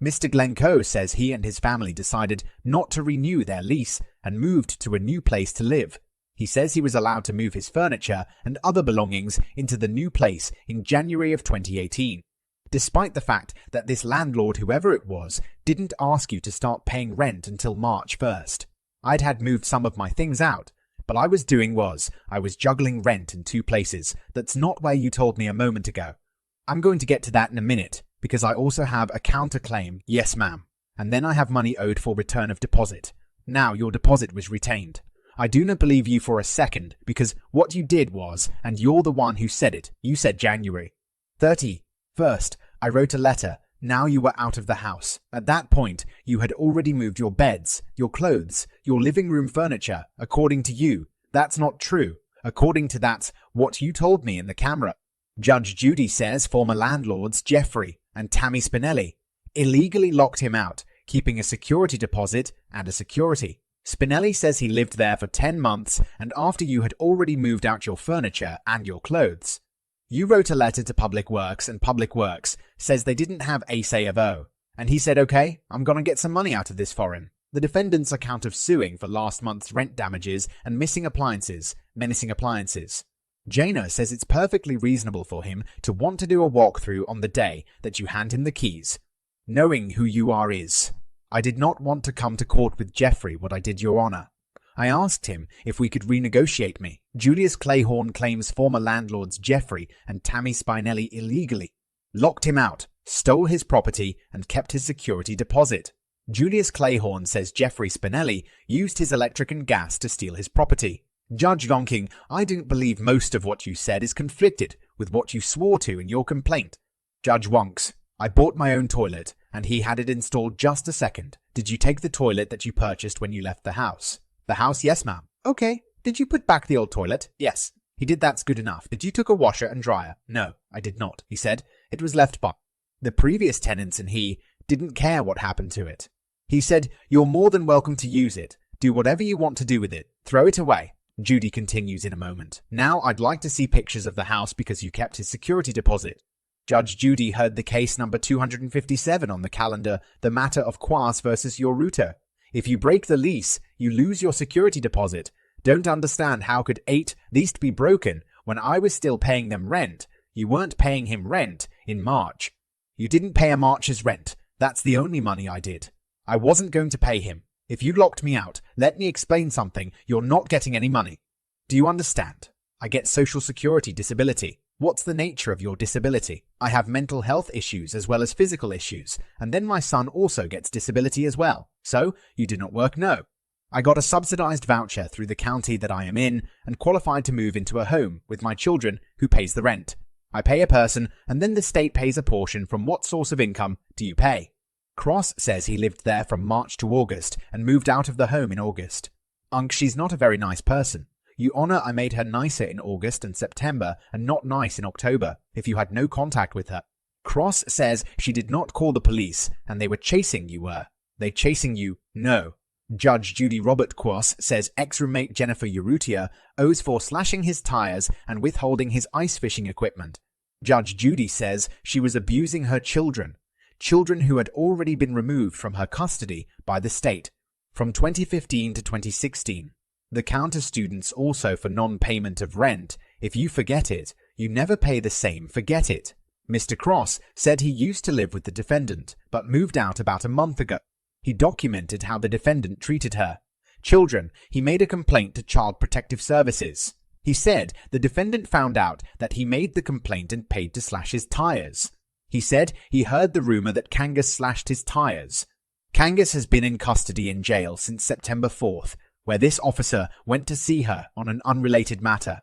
Mr. Glencoe says he and his family decided not to renew their lease and moved to a new place to live. He says he was allowed to move his furniture and other belongings into the new place in January of 2018, despite the fact that this landlord, whoever it was, didn't ask you to start paying rent until March 1st. I'd had moved some of my things out, but I was juggling rent in two places. That's not where you told me a moment ago. I'm going to get to that in a minute, because I also have a counterclaim, yes ma'am, and then I have money owed for return of deposit. Now your deposit was retained. I do not believe you for a second, because what you did was, and you're the one who said it, you said January 31st, I wrote a letter. Now you were out of the house. At that point, you had already moved your beds, your clothes, your living room furniture, according to you. That's not true. According to that's what you told me in the camera. Judge Judy says former landlords Jeffrey and Tammy Spinelli illegally locked him out, keeping a security deposit and a security. Spinelli says he lived there for 10 months and after you had already moved out your furniture and your clothes. You wrote a letter to Public Works and Public Works says they didn't have a say of O. And he said, okay, I'm gonna get some money out of this for him. The defendant's account of suing for last month's rent damages and menacing appliances. Jana says it's perfectly reasonable for him to want to do a walkthrough on the day that you hand him the keys. Knowing who you are is. I did not want to come to court with Jeffrey what I did, Your Honor. I asked him if we could renegotiate me. Julius Clayhorn claims former landlords Jeffrey and Tammy Spinelli illegally locked him out, stole his property, and kept his security deposit. Julius Clayhorn says Jeffrey Spinelli used his electric and gas to steal his property. Judge Lonking, I don't believe most of what you said is conflicted with what you swore to in your complaint. Judge Wonks, I bought my own toilet, and he had it installed just a second. Did you take the toilet that you purchased when you left the house? The house, yes ma'am. Okay. Did you put back the old toilet? Yes. He did, that's good enough. Did you took a washer and dryer? No, I did not. He said it was left by the previous tenants and he didn't care what happened to it. He said, you're more than welcome to use it. Do whatever you want to do with it. Throw it away. Judy continues in a moment. Now I'd like to see pictures of the house because you kept his security deposit. Judge Judy heard the case number 257 on the calendar, the matter of Quas versus your router. If you break the lease, you lose your security deposit. Don't understand how could 8 least be broken when I was still paying them rent. You weren't paying him rent in March. You didn't pay a March's rent. That's the only money I did. I wasn't going to pay him. If you locked me out, let me explain something. You're not getting any money. Do you understand? I get Social Security disability. What's the nature of your disability? I have mental health issues as well as physical issues, and then my son also gets disability as well. So, you do not work? No. I got a subsidized voucher through the county that I am in and qualified to move into a home with my children who pays the rent. I pay a person and then the state pays a portion. From what source of income do you pay? Cross says he lived there from March to August and moved out of the home in August. She's not a very nice person. You honor I made her nicer in August and September and not nice in October if you had no contact with her. Cross says she did not call the police and they were chasing you were. They chasing you? No. Judge Judy Robert Quas says ex-roommate Jennifer Urrutia owes for slashing his tires and withholding his ice fishing equipment. Judge Judy says she was abusing her children who had already been removed from her custody by the state from 2015 to 2016. The counter students also for non-payment of rent. If you forget it, you never pay the same. Forget it. Mr. Cross said he used to live with the defendant, but moved out about a month ago. He documented how the defendant treated her children. He made a complaint to Child Protective Services. He said the defendant found out that he made the complaint and paid to slash his tires. He said he heard the rumor that Kangas slashed his tires. Kangas has been in custody in jail since September 4th, where this officer went to see her on an unrelated matter.